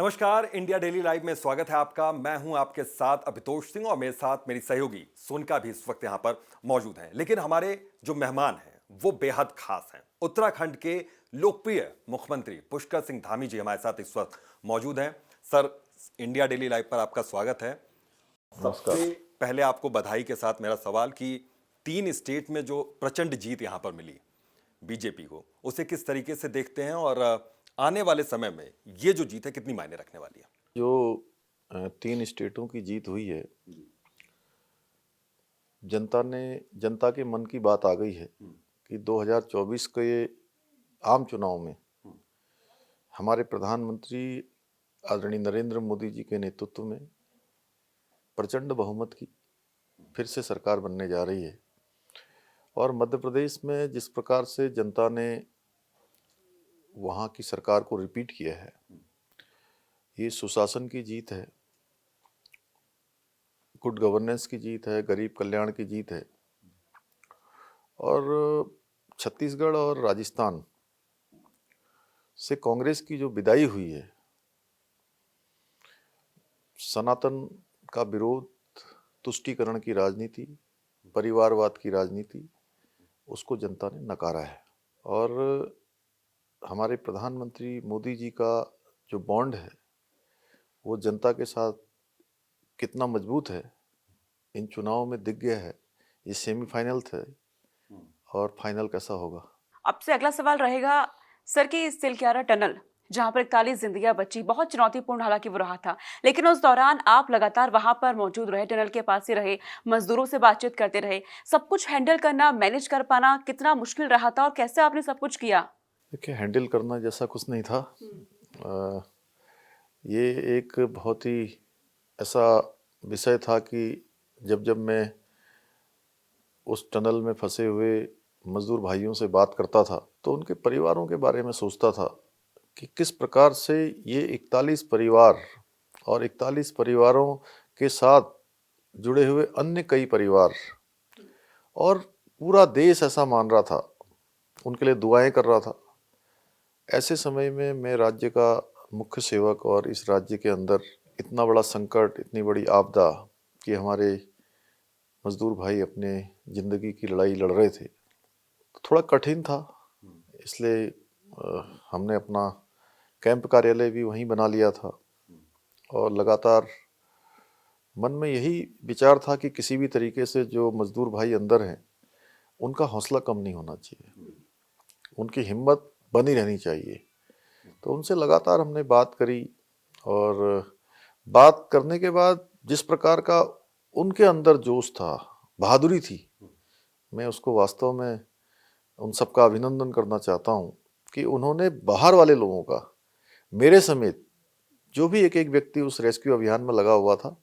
नमस्कार, India daily live में स्वागत है आपका। मैं हूं आपके साथ अभितोष सिंह और मेरे साथ मेरी सहयोगी सोनिका भी इस वक्त यहां पर मौजूद हैं। लेकिन हमारे जो मेहमान हैं वो बेहद खास हैं। उत्तराखंड के लोकप्रिय मुख्यमंत्री पुष्कर सिंह धामी जी हमारे साथ इस वक्त मौजूद हैं। सर, इंडिया डेली लाइव पर आपका स्वागत है। नमस्कार। सबसे पहले आपको बधाई के साथ मेरा सवाल कि 3 स्टेट में जो प्रचंड जीत यहां पर मिली बीजेपी को, उसे किस तरीके से देखते हैं और आने वाले समय में ये जो जीत है कितनी मायने रखने वाली है? जो 3 स्टेटों की जीत हुई है, जनता के मन की बात आ गई है कि 2024 के आम चुनाव में हमारे प्रधानमंत्री आदरणीय नरेंद्र मोदी जी के नेतृत्व में प्रचंड बहुमत की फिर से सरकार बनने जा रही है। और मध्य प्रदेश में जिस प्रकार से जनता ने वहाँ की सरकार को रिपीट किया है, ये सुशासन की जीत है, गुड गवर्नेंस की जीत है, गरीब कल्याण की जीत है। और छत्तीसगढ़ और राजस्थान से कांग्रेस की जो विदाई हुई है, सनातन का विरोध, तुष्टीकरण की राजनीति, परिवारवाद की राजनीति, उसको जनता ने नकारा है। और हमारे प्रधानमंत्री मोदी जी का जो बॉन्ड है वो जनता के साथ कितना मजबूत है, इन चुनावों में दिख गया है। ये सेमीफाइनल थे और फाइनल कैसा होगा। अब से अगला सवाल रहेगा सर कि सिलक्यारा टनल जहां पर 41 जिंदगियां बची, बहुत चुनौतीपूर्ण हालांकि वो रहा था, लेकिन उस दौरान आप लगातार वहां पर मौजूद रहे, टनल के पास ही रहे, मजदूरों से बातचीत करते रहे। सब कुछ हैंडल करना, मैनेज कर पाना कितना मुश्किल रहा था और कैसे आपने सब कुछ किया? देखिए, हैंडल करना जैसा कुछ नहीं था। ये एक बहुत ही ऐसा विषय था कि जब जब मैं उस टनल में फंसे हुए मजदूर भाइयों से बात करता था तो उनके परिवारों के बारे में सोचता था कि किस प्रकार से ये 41 परिवार और 41 परिवारों के साथ जुड़े हुए अन्य कई परिवार और पूरा देश ऐसा मान रहा था, उनके लिए दुआएं कर रहा था। ऐसे समय में मैं राज्य का मुख्य सेवक और इस राज्य के अंदर इतना बड़ा संकट, इतनी बड़ी आपदा कि हमारे मजदूर भाई अपने ज़िंदगी की लड़ाई लड़ रहे थे, तो थोड़ा कठिन था। इसलिए हमने अपना कैंप कार्यालय भी वहीं बना लिया था और लगातार मन में यही विचार था कि किसी भी तरीके से जो मजदूर भाई अंदर हैं उनका हौसला कम नहीं होना चाहिए, उनकी हिम्मत बनी रहनी चाहिए। तो उनसे लगातार हमने बात करी और बात करने के बाद जिस प्रकार का उनके अंदर जोश था, बहादुरी थी, मैं उसको वास्तव में उन सबका अभिनंदन करना चाहता हूँ कि उन्होंने बाहर वाले लोगों का, मेरे समेत जो भी एक एक व्यक्ति उस रेस्क्यू अभियान में लगा हुआ था,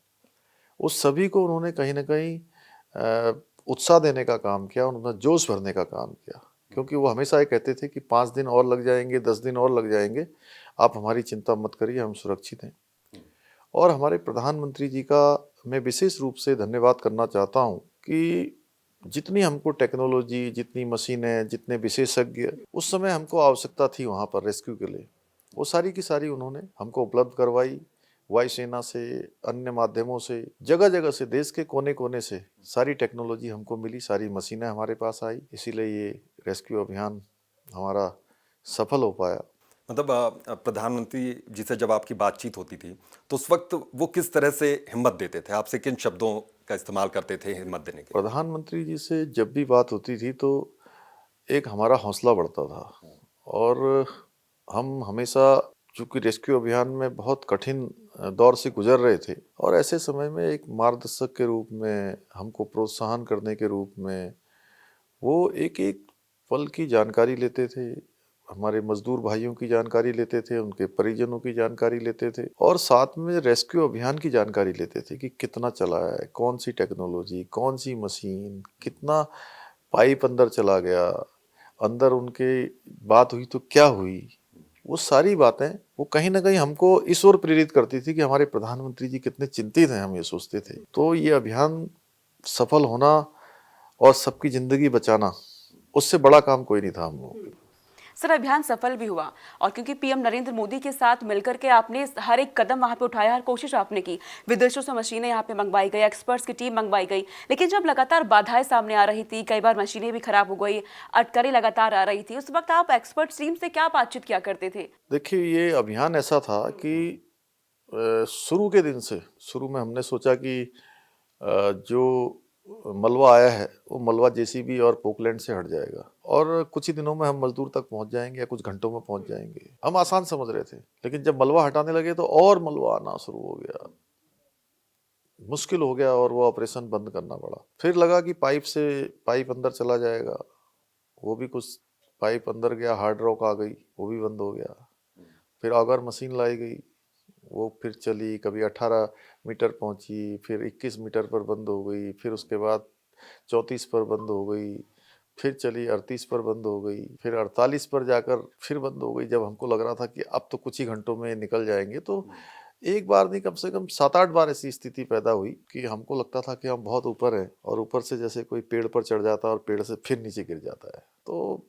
उस सभी को उन्होंने कहीं ना कहीं उत्साह देने का काम किया, उन्होंने जोश भरने का काम किया। क्योंकि वो हमेशा ये कहते थे कि 5 दिन और लग जाएंगे, 10 दिन और लग जाएंगे, आप हमारी चिंता मत करिए, हम सुरक्षित हैं। और हमारे प्रधानमंत्री जी का मैं विशेष रूप से धन्यवाद करना चाहता हूँ कि जितनी हमको टेक्नोलॉजी, जितनी मशीनें, जितने विशेषज्ञ उस समय हमको आवश्यकता थी वहाँ पर रेस्क्यू के लिए, वो सारी की सारी उन्होंने हमको उपलब्ध करवाई। वायुसेना से, अन्य माध्यमों से, जगह जगह से, देश के कोने कोने से सारी टेक्नोलॉजी हमको मिली, सारी मशीनें हमारे पास आई। इसीलिए ये रेस्क्यू अभियान हमारा सफल हो पाया। मतलब प्रधानमंत्री जी से जब आपकी बातचीत होती थी तो उस वक्त वो किस तरह से हिम्मत देते थे? आपसे किन शब्दों का इस्तेमाल करते थे हिम्मत देने के? प्रधानमंत्री जी से जब भी बात होती थी तो एक हमारा हौसला बढ़ता था। और हम हमेशा, चूँकि रेस्क्यू अभियान में बहुत कठिन दौर से गुजर रहे थे, और ऐसे समय में एक मार्गदर्शक के रूप में, हमको प्रोत्साहन करने के रूप में वो एक एक पल की जानकारी लेते थे, हमारे मजदूर भाइयों की जानकारी लेते थे, उनके परिजनों की जानकारी लेते थे, और साथ में रेस्क्यू अभियान की जानकारी लेते थे कि कितना चला है, कौन सी टेक्नोलॉजी, कौन सी मशीन, कितना पाइप अंदर चला गया, अंदर उनके बात हुई तो क्या हुई। वो सारी बातें वो कहीं ना कहीं हमको इस ओर प्रेरित करती थी कि हमारे प्रधानमंत्री जी कितने चिंतित हैं, हम ये सोचते थे। तो ये अभियान सफल होना और सबकी जिंदगी बचाना, उससे बड़ा काम कोई नहीं था हम लोग। सर अभियान सफल भी हुआ और क्योंकि पीएम नरेंद्र मोदी के साथ मिलकर के आपने हर एक कदम वहां पे उठाया, हर कोशिश आपने की, विदेशों से मशीनें यहाँ पे मंगवाई गई, एक्सपर्ट्स की टीम मंगवाई गई, लेकिन जब लगातार बाधाएं सामने आ रही थी, कई बार मशीनें भी खराब हो गई, अटकलें लगातार आ रही थी, उस वक्त आप एक्सपर्ट टीम से क्या बातचीत किया करते थे? देखिए, ये अभियान ऐसा था कि शुरू के दिन से, शुरू में हमने सोचा कि जो मलबा आया है वो मलबा जेसीबी और पोकलैंड से हट जाएगा और कुछ ही दिनों में हम मजदूर तक पहुंच जाएंगे या कुछ घंटों में पहुंच जाएंगे। हम आसान समझ रहे थे, लेकिन जब मलबा हटाने लगे तो और मलबा आना शुरू हो गया, मुश्किल हो गया और वो ऑपरेशन बंद करना पड़ा। फिर लगा कि पाइप अंदर चला जाएगा, वो भी कुछ पाइप अंदर गया, हार्ड रॉक आ गई, वो भी बंद हो गया। फिर ऑगर मशीन लाई गई, वो फिर चली, कभी 18 मीटर पहुंची, फिर 21 मीटर पर बंद हो गई, फिर उसके बाद 34 पर बंद हो गई, फिर चली 38 पर बंद हो गई, फिर 48 पर जाकर फिर बंद हो गई। जब हमको लग रहा था कि अब तो कुछ ही घंटों में निकल जाएंगे, तो एक बार नहीं, कम से कम 7-8 बार ऐसी स्थिति पैदा हुई कि हमको लगता था कि हम बहुत ऊपर हैं और ऊपर से जैसे कोई पेड़ पर चढ़ जाता है और पेड़ से फिर नीचे गिर जाता है। तो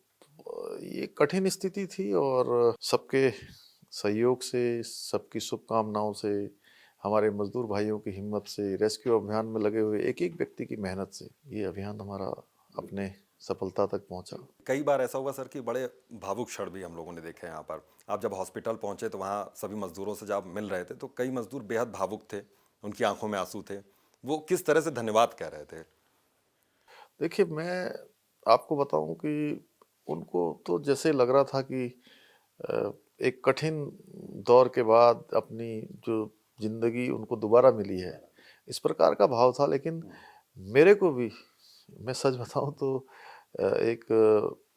ये कठिन स्थिति थी और सबके सहयोग से, सबकी शुभकामनाओं से, हमारे मजदूर भाइयों की हिम्मत से, रेस्क्यू अभियान में लगे हुए एक एक व्यक्ति की मेहनत से ये अभियान हमारा अपने सफलता तक पहुंचा। कई बार ऐसा हुआ सर कि बड़े भावुक क्षण भी हम लोगों ने देखे हैं यहाँ पर। आप जब हॉस्पिटल पहुंचे तो वहाँ सभी मजदूरों से जब मिल रहे थे तो कई मजदूर बेहद भावुक थे, उनकी आंखों में आंसू थे, वो किस तरह से धन्यवाद कह रहे थे? देखिए, मैं आपको बताऊं कि उनको तो जैसे लग रहा था कि एक कठिन दौर के बाद अपनी जो जिंदगी उनको दोबारा मिली है, इस प्रकार का भाव था। लेकिन मेरे को भी, मैं सच बताऊं तो एक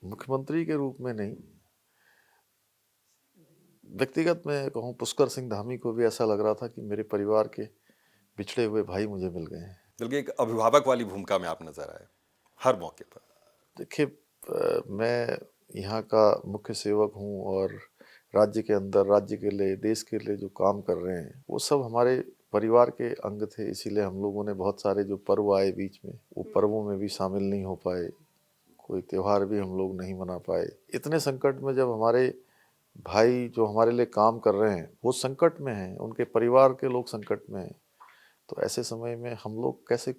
मुख्यमंत्री के रूप में नहीं, व्यक्तिगत मैं कहूँ पुष्कर सिंह धामी को भी ऐसा लग रहा था कि मेरे परिवार के बिछड़े हुए भाई मुझे मिल गए हैं। बल्कि एक अभिभावक वाली भूमिका में आप नजर आए हर मौके पर। देखिए, मैं यहाँ का मुख्य सेवक हूँ और राज्य के अंदर, राज्य के लिए, देश के लिए जो काम कर रहे हैं वो सब हमारे परिवार के अंग थे। इसीलिए हम लोगों ने बहुत सारे जो पर्व आए बीच में, वो पर्वों में भी शामिल नहीं हो पाए, कोई त्यौहार भी हम लोग नहीं मना पाए। इतने संकट में जब हमारे भाई जो हमारे लिए काम कर रहे हैं वो संकट में हैं, उनके परिवार के लोग संकट में हैं, तो ऐसे समय में हम लोग कैसे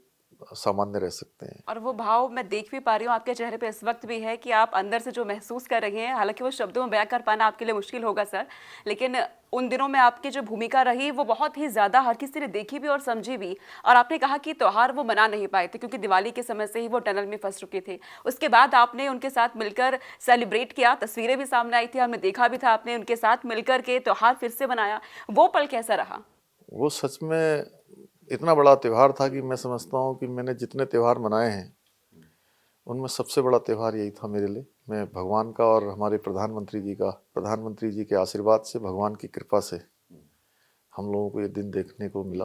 सामान्य रह सकते हैं। और वो भाव मैं देख भी पा रही हूँ आपके चेहरे पे इस वक्त भी है कि आप अंदर से जो महसूस कर रही हैं, हालांकि वो शब्दों में बयां कर पाना आपके लिए मुश्किल होगा सर, लेकिन उन दिनों में आपकी जो भूमिका रही वो बहुत ही ज्यादा हर किसी ने देखी भी और समझी भी। और आपने कहा कि त्योहार वो मना नहीं पाए थे क्योंकि दिवाली के समय से ही वो टनल में फंस चुके थे। उसके बाद आपने उनके साथ मिलकर सेलिब्रेट किया, तस्वीरें भी सामने आई थी, हमने देखा भी था आपने उनके साथ मिलकर के त्योहार फिर से मनाया। वो पल कैसा रहा? वो सच में इतना बड़ा त्यौहार था कि मैं समझता हूँ कि मैंने जितने त्यौहार मनाए हैं उनमें सबसे बड़ा त्यौहार यही था मेरे लिए। मैं भगवान का और हमारे प्रधानमंत्री जी के आशीर्वाद से, भगवान की कृपा से हम लोगों को ये दिन देखने को मिला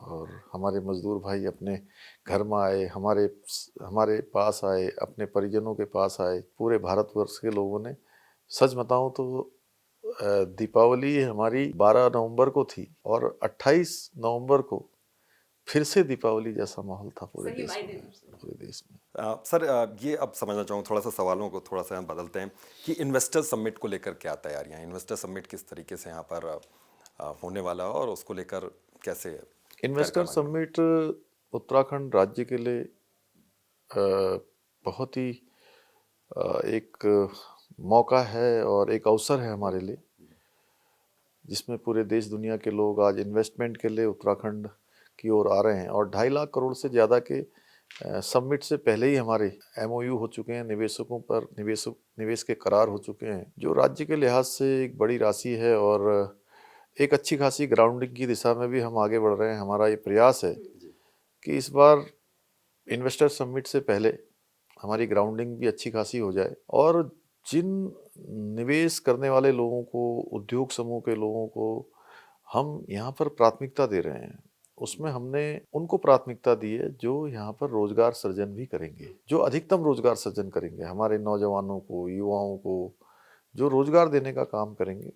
और हमारे मजदूर भाई अपने घर में आए, हमारे पास आए, अपने परिजनों के पास आए। पूरे भारतवर्ष के लोगों ने, सच बताऊं तो दीपावली हमारी 12 नवंबर को थी और 28 नवंबर को फिर से दीपावली जैसा माहौल था पूरे देश में। सर ये अब समझना चाहूँ, थोड़ा सा सवालों को थोड़ा सा हम बदलते हैं कि इन्वेस्टर समिट को लेकर क्या तैयारियां हैं? इन्वेस्टर समिट किस तरीके से यहाँ पर होने वाला है और उसको लेकर कैसे इन्वेस्टर समिट उत्तराखंड राज्य के लिए बहुत ही एक मौका है और एक अवसर है हमारे लिए, जिसमें पूरे देश दुनिया के लोग आज इन्वेस्टमेंट के लिए उत्तराखंड की ओर आ रहे हैं। और 2.5 लाख करोड़ से ज़्यादा के समिट से पहले ही हमारे MOU हो चुके हैं, निवेशकों पर निवेश के करार हो चुके हैं, जो राज्य के लिहाज से एक बड़ी राशि है और एक अच्छी खासी ग्राउंडिंग की दिशा में भी हम आगे बढ़ रहे हैं। हमारा ये प्रयास है कि इस बार इन्वेस्टर समिट से पहले हमारी ग्राउंडिंग भी अच्छी खासी हो जाए और जिन निवेश करने वाले लोगों को, उद्योग समूह के लोगों को हम यहाँ पर प्राथमिकता दे रहे हैं, उसमें हमने उनको प्राथमिकता दी है जो यहाँ पर रोजगार सृजन भी करेंगे, जो अधिकतम रोजगार सृजन करेंगे, हमारे नौजवानों को, युवाओं को जो रोजगार देने का काम करेंगे,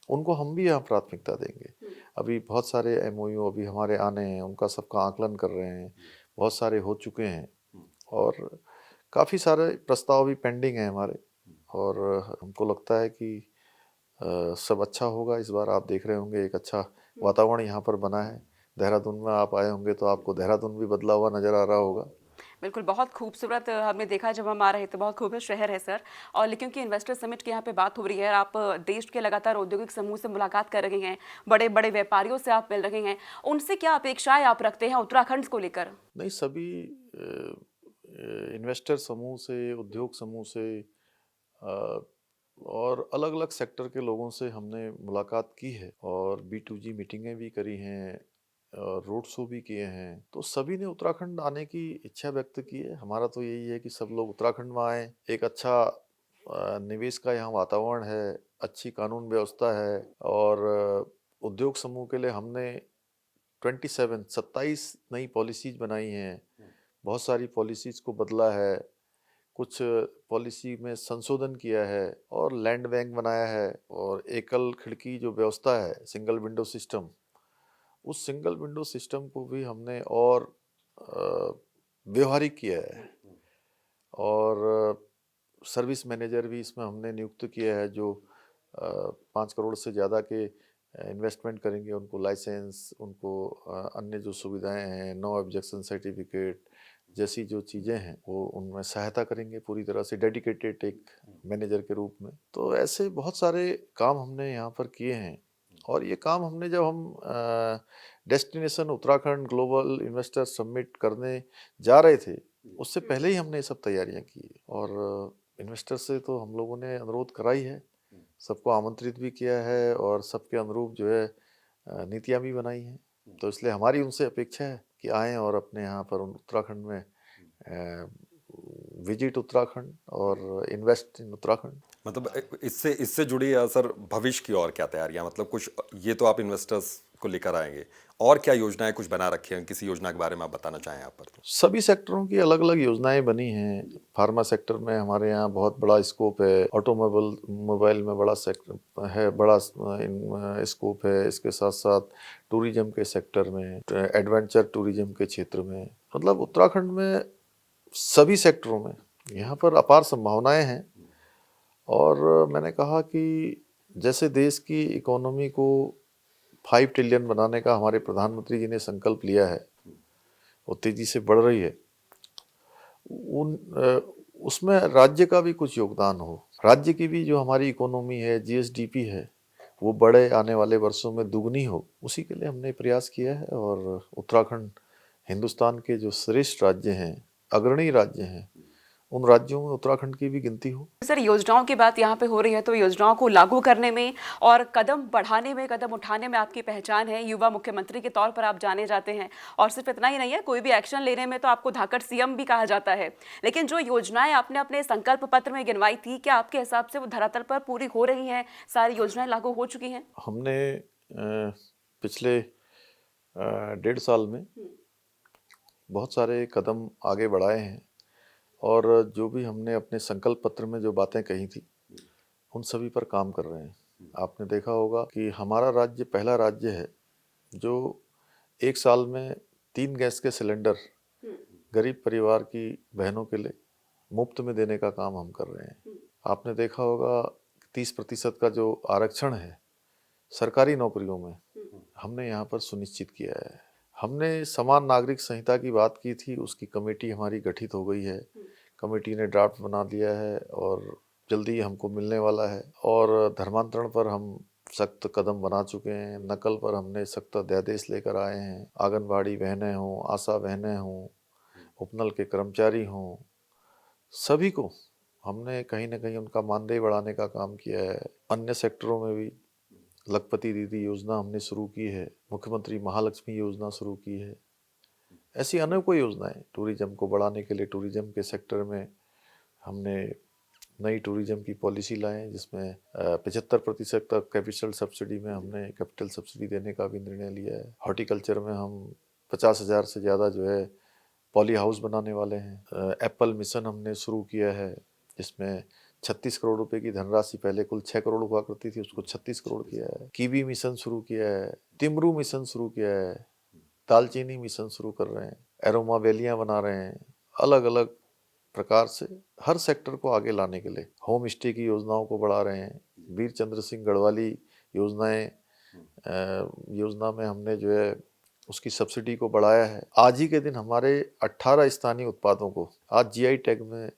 उनको हम भी यहाँ प्राथमिकता देंगे। अभी बहुत सारे MOU अभी हमारे आने हैं, उनका सबका आकलन कर रहे हैं, बहुत सारे हो चुके हैं और काफ़ी सारे प्रस्ताव भी पेंडिंग हैं हमारे। और हमको लगता है कि सब अच्छा होगा। इस बार आप देख रहे होंगे एक अच्छा वातावरण यहाँ पर बना है। देहरादून में आप आए होंगे तो आपको देहरादून भी बदला हुआ नज़र आ रहा होगा। बिल्कुल, बहुत खूबसूरत हमने देखा जब हम आ रहे थे, बहुत खूबसूरत शहर है सर। और लेकिन क्योंकि इन्वेस्टर समिट की यहाँ पे बात हो रही है, आप देश के लगातार औद्योगिक समूह से मुलाकात कर रहे हैं, बड़े बड़े व्यापारियों से आप मिल रहे हैं, उनसे क्या अपेक्षाएं आप रखते हैं उत्तराखंड को लेकर? नहीं, सभी इन्वेस्टर समूह से, उद्योग समूह से अ, और अलग अलग सेक्टर के लोगों से हमने मुलाकात की है और B2G मीटिंगें भी करी हैं और रोड शो भी किए हैं। तो सभी ने उत्तराखंड आने की इच्छा व्यक्त की है। हमारा तो यही है कि सब लोग उत्तराखंड में आएँ। एक अच्छा निवेश का यहाँ वातावरण है, अच्छी कानून व्यवस्था है और उद्योग समूह के लिए हमने 27 नई पॉलिसीज बनाई हैं। बहुत सारी पॉलिसीज को बदला है, कुछ पॉलिसी में संशोधन किया है और लैंड बैंक बनाया है और एकल खिड़की जो व्यवस्था है, सिंगल विंडो सिस्टम, उस सिंगल विंडो सिस्टम को भी हमने और अ, व्यवहारिक किया है और सर्विस मैनेजर भी इसमें हमने नियुक्त किया है जो 5 करोड़ से ज़्यादा के इन्वेस्टमेंट करेंगे, उनको लाइसेंस, उनको अन्य जो सुविधाएं हैं, नो ऑब्जेक्शन सर्टिफिकेट जैसी जो चीज़ें हैं वो उनमें सहायता करेंगे पूरी तरह से, डेडिकेटेड एक मैनेजर के रूप में। तो ऐसे बहुत सारे काम हमने यहाँ पर किए हैं और ये काम हमने जब हम destination Uttarakhand global investor summit करने जा रहे थे उससे पहले ही हमने ये सब तैयारियां की और इन्वेस्टर से तो हम लोगों ने अनुरोध करा ही है, सबको आमंत्रित भी किया है और सबके अनुरूप जो है नीतियां भी बनाई हैं। तो इसलिए हमारी उनसे अपेक्षा है कि आएँ और अपने यहाँ पर उत्तराखंड में विजिट उत्तराखंड और इन्वेस्ट इन उत्तराखंड। मतलब इससे इससे जुड़ी सर भविष्य की और क्या तैयारियां, मतलब कुछ ये तो आप इन्वेस्टर्स को लेकर आएंगे, और क्या योजनाएं कुछ बना रखी हैं, किसी योजना के बारे में आप बताना चाहें यहाँ पर तो? सभी सेक्टरों की अलग अलग योजनाएं बनी हैं। फार्मा सेक्टर में हमारे यहाँ बहुत बड़ा स्कोप है, ऑटोमोबाइल मोबाइल में बड़ा सेक्टर है, बड़ा स्कोप है। इसके साथ साथ टूरिज्म के सेक्टर में, एडवेंचर टूरिज्म के क्षेत्र में, मतलब उत्तराखंड में सभी सेक्टरों में यहाँ पर अपार संभावनाएं हैं। और मैंने कहा कि जैसे देश की इकोनॉमी को 5 ट्रिलियन बनाने का हमारे प्रधानमंत्री जी ने संकल्प लिया है, वो तेजी से बढ़ रही है, उसमें राज्य का भी कुछ योगदान हो, राज्य की भी जो हमारी इकोनॉमी है, GSDP है, वो बड़े आने वाले वर्षों में दुगनी हो, उसी के लिए हमने प्रयास किया है। और उत्तराखंड हिंदुस्तान के जो श्रेष्ठ राज्य हैं, अग्रणी राज्य हैं, उन राज्यों में उत्तराखंड की भी गिनती हो। सर, योजनाओं की बात यहाँ पे हो रही है, तो योजनाओं को लागू करने में और कदम बढ़ाने में, कदम उठाने में आपकी पहचान है, युवा मुख्यमंत्री के तौर पर आप जाने जाते हैं। और सिर्फ इतना ही नहीं है, कोई भी एक्शन लेने में तो आपको धाकड़ CM भी कहा जाता है। लेकिन जो योजनाएं आपने अपने संकल्प पत्र में गिनवाई थी, क्या आपके हिसाब से वो धरातल पर पूरी हो रही हैं? सारी योजनाएं लागू हो चुकी हैं? हमने पिछले 1.5 साल में बहुत सारे कदम आगे बढ़ाए हैं और जो भी हमने अपने संकल्प पत्र में जो बातें कही थी उन सभी पर काम कर रहे हैं। आपने देखा होगा कि हमारा राज्य पहला राज्य है जो 1 साल में 3 गैस के सिलेंडर गरीब परिवार की बहनों के लिए मुफ्त में देने का काम हम कर रहे हैं। आपने देखा होगा 30% का जो आरक्षण है सरकारी नौकरियों में हमने यहाँ पर सुनिश्चित किया है। हमने समान नागरिक संहिता की बात की थी, उसकी कमेटी हमारी गठित हो गई है, कमेटी ने ड्राफ्ट बना दिया है और जल्दी हमको मिलने वाला है। और धर्मांतरण पर हम सख्त कदम बना चुके हैं, नकल पर हमने सख्त अध्यादेश लेकर आए हैं। आंगनबाड़ी बहनें हों, आशा बहनें हों, उपनल के कर्मचारी हों, सभी को हमने कहीं ना कहीं उनका मानदेय बढ़ाने का काम किया है। अन्य सेक्टरों में भी लखपति दीदी योजना हमने शुरू की है, मुख्यमंत्री महालक्ष्मी योजना शुरू की है। ऐसी अनेकों योजनाएं टूरिज्म को बढ़ाने के लिए, टूरिज्म के सेक्टर में हमने नई टूरिज्म की पॉलिसी लाए जिसमें 75% तक कैपिटल सब्सिडी में हमने कैपिटल सब्सिडी देने का भी निर्णय लिया है। हॉर्टिकल्चर में हम 50,000 से ज़्यादा जो है पॉली हाउस बनाने वाले हैं। एप्पल मिशन हमने शुरू किया है जिसमें 36 करोड़ रुपए की धनराशि, पहले कुल 6 करोड़ हुआ करती थी, उसको 36 करोड़ किया है। कीवी मिशन शुरू किया है, तिमरू मिशन शुरू किया है, दालचीनी मिशन शुरू कर रहे हैं, एरोमा वैलियाँ बना रहे हैं। अलग अलग प्रकार से हर सेक्टर को आगे लाने के लिए होम स्टे की योजनाओं को बढ़ा रहे हैं। वीर चंद्र सिंह गढ़वाली योजना में हमने जो है उसकी सब्सिडी को बढ़ाया है। आज ही के दिन हमारे 18 स्थानीय उत्पादों को आज जीआई टैग में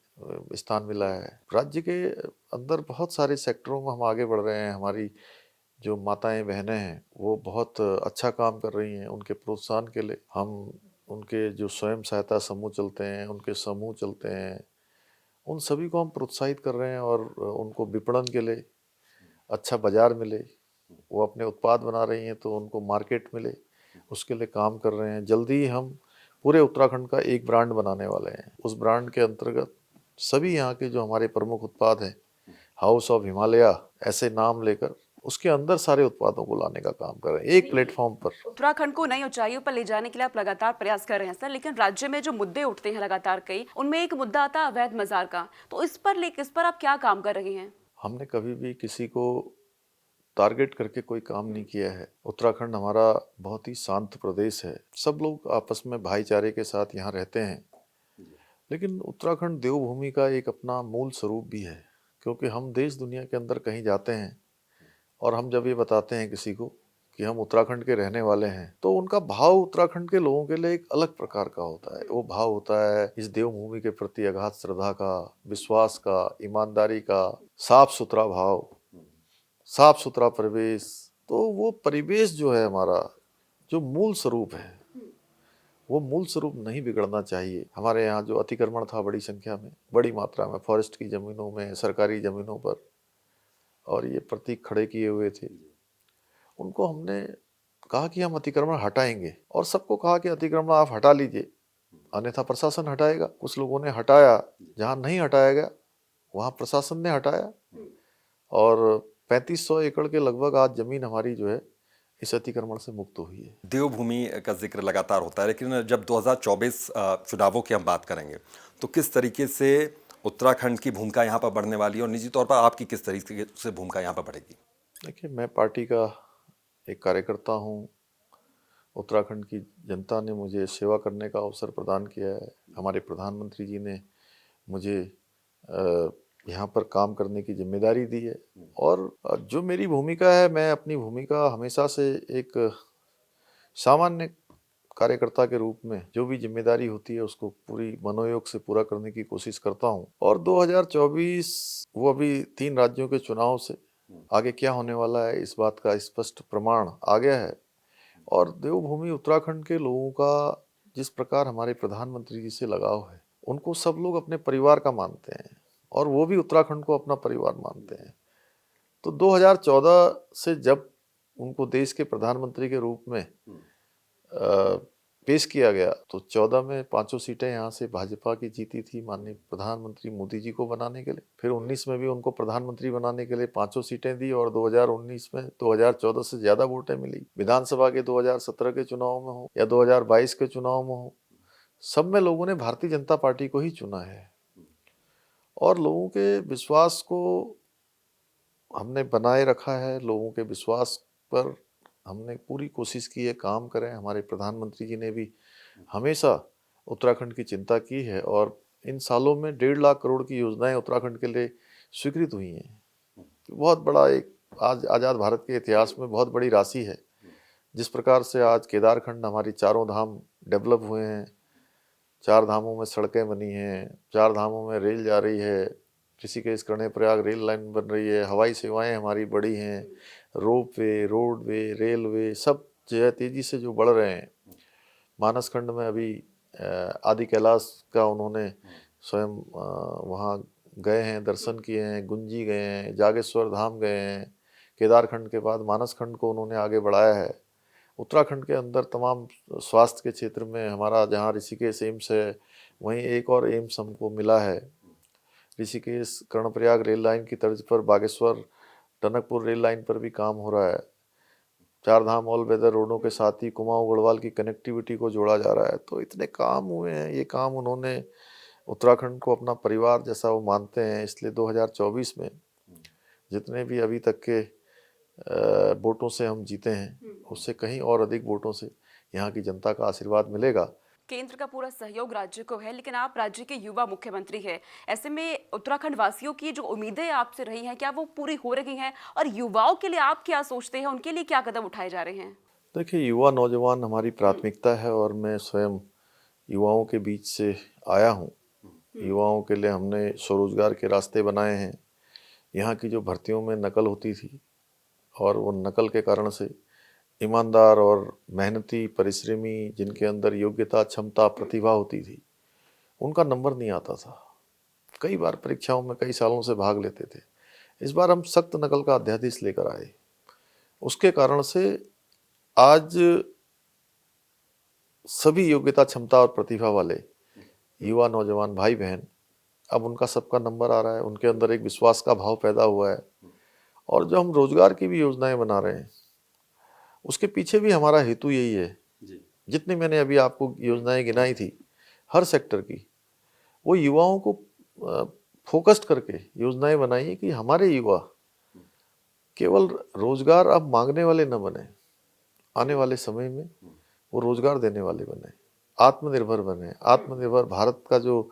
स्थान मिला है। राज्य के अंदर बहुत सारे सेक्टरों में हम आगे बढ़ रहे हैं। हमारी जो माताएं बहनें हैं वो बहुत अच्छा काम कर रही हैं। उनके प्रोत्साहन के लिए हम उनके जो स्वयं सहायता समूह चलते हैं, उनके समूह चलते हैं, उन सभी को हम प्रोत्साहित कर रहे हैं और उनको विपणन के लिए अच्छा बाजार मिले। वो अपने उत्पाद बना रही हैं तो उनको मार्केट मिले, उसके लिए काम कर रहे हैं। जल्दी ही हम पूरे उत्तराखंड का एक ब्रांड बनाने वाले हैं। उस ब्रांड के अंतर्गत सभी यहाँ के जो हमारे प्रमुख उत्पाद हैं, हाउस ऑफ हिमालय ऐसे नाम लेकर उसके अंदर सारे उत्पादों को लाने का काम कर रहे हैं एक प्लेटफॉर्म पर। उत्तराखंड को नई ऊंचाइयों पर ले जाने के लिए आप लगातार प्रयास कर रहे हैं सर, लेकिन राज्य में जो मुद्दे उठते हैं लगातार कई, उनमें एक मुद्दा आता है अवैध मजार का। तो इस पर आप क्या काम कर रहे हैं? हमने कभी भी किसी को टारगेट करके कोई काम नहीं किया है। उत्तराखंड हमारा बहुत ही शांत प्रदेश है। सब लोग आपस में भाईचारे के साथ यहाँ रहते हैं। लेकिन उत्तराखंड देवभूमि का एक अपना मूल स्वरूप भी है, क्योंकि हम देश दुनिया के अंदर कहीं जाते हैं और हम जब ये बताते हैं किसी को कि हम उत्तराखंड के रहने वाले हैं, तो उनका भाव उत्तराखंड के लोगों के लिए एक अलग प्रकार का होता है। वो भाव होता है इस देवभूमि के प्रति अगाध श्रद्धा का, विश्वास का, ईमानदारी का, साफ सुथरा भाव, साफ सुथरा परिवेश। तो वो परिवेश जो है हमारा जो मूल स्वरूप है, वो मूल स्वरूप नहीं बिगड़ना चाहिए। हमारे यहाँ जो अतिक्रमण था बड़ी संख्या में, बड़ी मात्रा में फॉरेस्ट की ज़मीनों में, सरकारी ज़मीनों पर, और ये प्रतीक खड़े किए हुए थे, उनको हमने कहा कि हम अतिक्रमण हटाएंगे और सबको कहा कि अतिक्रमण आप हटा लीजिए, अन्यथा प्रशासन हटाएगा। कुछ लोगों ने हटाया, जहाँ नहीं हटाया गया वहाँ प्रशासन ने हटाया और 3500 एकड़ के लगभग आज जमीन हमारी जो है इस अतिक्रमण से मुक्त हुई है। देवभूमि का जिक्र लगातार होता है, लेकिन जब 2024 चुनावों की हम बात करेंगे तो किस तरीके से उत्तराखंड की भूमिका यहाँ पर बढ़ने वाली है और निजी तौर पर आपकी किस तरीके से भूमिका यहाँ पर बढ़ेगी? देखिए, मैं पार्टी का एक कार्यकर्ता हूँ। उत्तराखंड की जनता ने मुझे सेवा करने का अवसर प्रदान किया है। हमारे प्रधानमंत्री जी ने मुझे यहाँ पर काम करने की जिम्मेदारी दी है और जो मेरी भूमिका है, मैं अपनी भूमिका हमेशा से एक सामान्य कार्यकर्ता के रूप में जो भी जिम्मेदारी होती है उसको पूरी मनोयोग से पूरा करने की कोशिश करता हूँ। और 2024 वो अभी 3 राज्यों के चुनाव से आगे क्या होने वाला है इस बात का स्पष्ट प्रमाण आ गया है। और देवभूमि उत्तराखंड के लोगों का जिस प्रकार हमारे प्रधानमंत्री जी से लगाव है, उनको सब लोग अपने परिवार का मानते हैं और वो भी उत्तराखंड को अपना परिवार मानते हैं। तो 2014 से जब उनको देश के प्रधानमंत्री के रूप में पेश किया गया तो 14 में 5 सीटें यहाँ से भाजपा की जीती थी माननीय प्रधानमंत्री मोदी जी को बनाने के लिए। फिर 19 में भी उनको प्रधानमंत्री बनाने के लिए 5 सीटें दी और 2019 में 2014 से ज़्यादा वोटें मिली। विधानसभा के 2017 के चुनाव में हो या 2022 के चुनाव में हो, सब में लोगों ने भारतीय जनता पार्टी को ही चुना है और लोगों के विश्वास को हमने बनाए रखा है। लोगों के विश्वास पर हमने पूरी कोशिश की है काम करें। हमारे प्रधानमंत्री जी ने भी हमेशा उत्तराखंड की चिंता की है और इन सालों में 1.5 लाख करोड़ की योजनाएं उत्तराखंड के लिए स्वीकृत हुई हैं। बहुत बड़ा एक आज आज़ाद भारत के इतिहास में बहुत बड़ी राशि है। जिस प्रकार से आज केदारखंड हमारी चारों धाम डेवलप हुए हैं, 4 धामों में सड़कें बनी हैं, 4 धामों में रेल जा रही है, ऋषिकेश कर्णप्रयाग रेल लाइन बन रही है, हवाई सेवाएं हमारी बढ़ी हैं, रोपवे, रोडवे, रेलवे सब जो है तेज़ी से जो बढ़ रहे हैं। मानसखंड में अभी आदि कैलाश का उन्होंने स्वयं वहाँ गए हैं, दर्शन किए हैं, गुंजी गए हैं, जागेश्वर धाम गए हैं। केदारखंड के बाद मानसखंड को उन्होंने आगे बढ़ाया है। उत्तराखंड के अंदर तमाम स्वास्थ्य के क्षेत्र में हमारा जहाँ ऋषिकेश एम्स है, वहीं एक और एम्स हमको मिला है। ऋषिकेश कर्णप्रयाग रेल लाइन की तर्ज पर बागेश्वर टनकपुर रेल लाइन पर भी काम हो रहा है। 4 धाम ऑल वेदर रोडों के साथ ही कुमाऊं गढ़वाल की कनेक्टिविटी को जोड़ा जा रहा है। तो इतने काम हुए हैं। ये काम उन्होंने उत्तराखंड को अपना परिवार जैसा वो मानते हैं, इसलिए 2024 में जितने भी अभी तक के वोटों से हम जीते हैं, उससे कहीं और अधिक वोटों से यहाँ की जनता का आशीर्वाद मिलेगा। केंद्र का पूरा सहयोग राज्य को है, लेकिन आप राज्य के युवा मुख्यमंत्री हैं। ऐसे में उत्तराखंड वासियों की जो उम्मीदें आपसे रही हैं, क्या वो पूरी हो रही हैं? और युवाओं के लिए आप क्या सोचते हैं, उनके लिए क्या कदम उठाए जा रहे हैं? देखिए, युवा नौजवान हमारी प्राथमिकता है और मैं स्वयं युवाओं के बीच से आया हूँ। युवाओं के लिए हमने स्वरोजगार के रास्ते बनाए हैं। यहाँ की जो भर्तियों में नकल होती थी और वो नकल के कारण से ईमानदार और मेहनती परिश्रमी जिनके अंदर योग्यता, क्षमता, प्रतिभा होती थी, उनका नंबर नहीं आता था। कई बार परीक्षाओं में कई सालों से भाग लेते थे। इस बार हम सख्त नकल का अध्यादेश लेकर आए। उसके कारण से आज सभी योग्यता, क्षमता और प्रतिभा वाले युवा नौजवान भाई बहन, अब उनका सबका नंबर आ रहा है। उनके अंदर एक विश्वास का भाव पैदा हुआ है। और जो हम रोजगार की भी योजनाएं बना रहे हैं, उसके पीछे भी हमारा हेतु यही है। जितनी मैंने अभी आपको योजनाएं गिनाई थी हर सेक्टर की, वो युवाओं को फोकस्ड करके योजनाएं बनाई है कि हमारे युवा केवल रोजगार अब मांगने वाले न बने, आने वाले समय में वो रोजगार देने वाले बने, आत्मनिर्भर बने। आत्मनिर्भर भारत का जो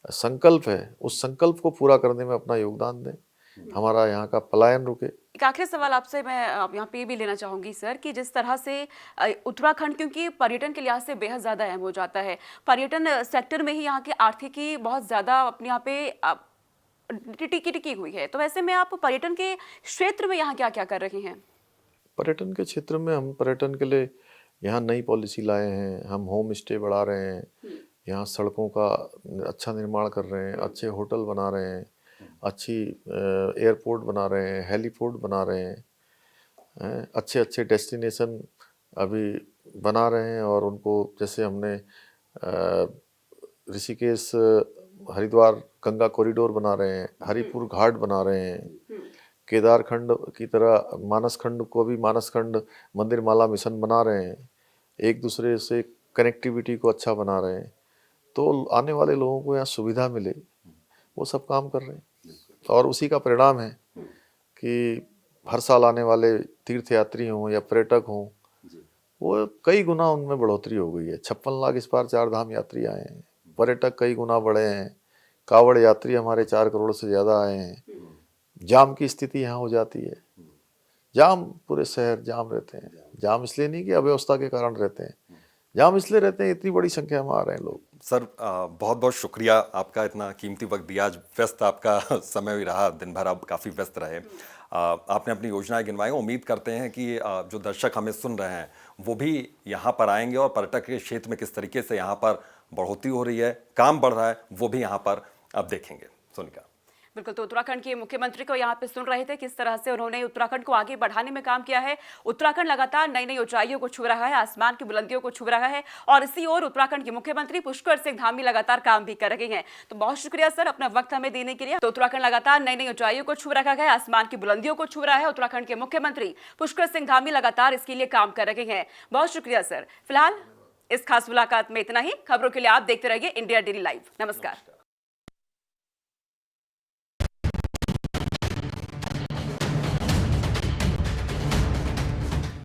संकल्प है, उस संकल्प को पूरा करने में अपना योगदान दें। हमारा यहाँ का पलायन रुके। एक आखिरी सवाल आपसे मैं यहाँ पे भी लेना चाहूंगी सर, कि जिस तरह से उत्तराखंड क्योंकि पर्यटन के लिहाज से बेहद ज़्यादा अहम हो जाता है, पर्यटन सेक्टर में ही यहाँ की आर्थिकी बहुत ज़्यादा अपने यहाँ पे टिकी हुई है, तो ऐसे में आप पर्यटन के क्षेत्र में यहाँ क्या क्या कर रहे हैं? पर्यटन के क्षेत्र में हम पर्यटन के लिए यहाँ नई पॉलिसी लाए हैं। हम होम स्टे बढ़ा रहे हैं, यहाँ सड़कों का अच्छा निर्माण कर रहे हैं, अच्छे होटल बना रहे हैं, अच्छी एयरपोर्ट बना रहे हैं, हेलीपोर्ट बना रहे हैं, अच्छे अच्छे डेस्टिनेशन अभी बना रहे हैं। और उनको जैसे हमने ऋषिकेश हरिद्वार गंगा कॉरिडोर बना रहे हैं, हरिपुर घाट बना रहे हैं, केदारखंड की तरह मानसखंड को भी मानसखंड मंदिर माला मिशन बना रहे हैं, एक दूसरे से कनेक्टिविटी को अच्छा बना रहे हैं, तो आने वाले लोगों को यहाँ सुविधा मिले, वो सब काम कर रहे हैं। और उसी का परिणाम है कि हर साल आने वाले तीर्थ यात्री हों या पर्यटक हों, वो कई गुना उनमें बढ़ोतरी हो गई है। 56 लाख इस बार 4 धाम यात्री आए हैं, पर्यटक कई गुना बढ़े हैं, कावड़ यात्री हमारे 4 करोड़ से ज़्यादा आए हैं। जाम की स्थिति यहाँ हो जाती है, जाम पूरे शहर जाम रहते हैं। जाम इसलिए नहीं कि अव्यवस्था के कारण रहते हैं, जाम इसलिए रहते हैं इतनी बड़ी संख्या में आ रहे हैं लोग। सर बहुत बहुत शुक्रिया, आपका इतना कीमती वक्त दिया। आज व्यस्त आपका समय भी रहा, दिन भर आप काफ़ी व्यस्त रहे। आपने अपनी योजनाएं गिनवाई। उम्मीद करते हैं कि जो दर्शक हमें सुन रहे हैं वो भी यहाँ पर आएंगे और पर्यटक के क्षेत्र में किस तरीके से यहाँ पर बढ़ोतरी हो रही है, काम बढ़ रहा है, वो भी यहाँ पर अब देखेंगे। सोनिका बिल्कुल, तो उत्तराखंड के मुख्यमंत्री को यहाँ पे सुन रहे थे किस तरह से उन्होंने उत्तराखंड को आगे बढ़ाने में काम किया है। उत्तराखंड लगातार नई नई ऊंचाइयों को छू रहा है, आसमान की बुलंदियों को छू रहा है, और इसी ओर उत्तराखंड के मुख्यमंत्री पुष्कर सिंह धामी लगातार काम भी कर रहे हैं। तो बहुत शुक्रिया सर अपना वक्त हमें देने के लिए। तो उत्तराखंड लगातार नई नई ऊंचाइयों को छू रखा है, आसमान की बुलंदियों को छू रहा है, उत्तराखंड के मुख्यमंत्री पुष्कर सिंह धामी लगातार इसके लिए काम कर रहे हैं। बहुत शुक्रिया सर। फिलहाल इस खास मुलाकात में इतना ही। खबरों के लिए आप देखते रहिए इंडिया डेली लाइव। नमस्कार।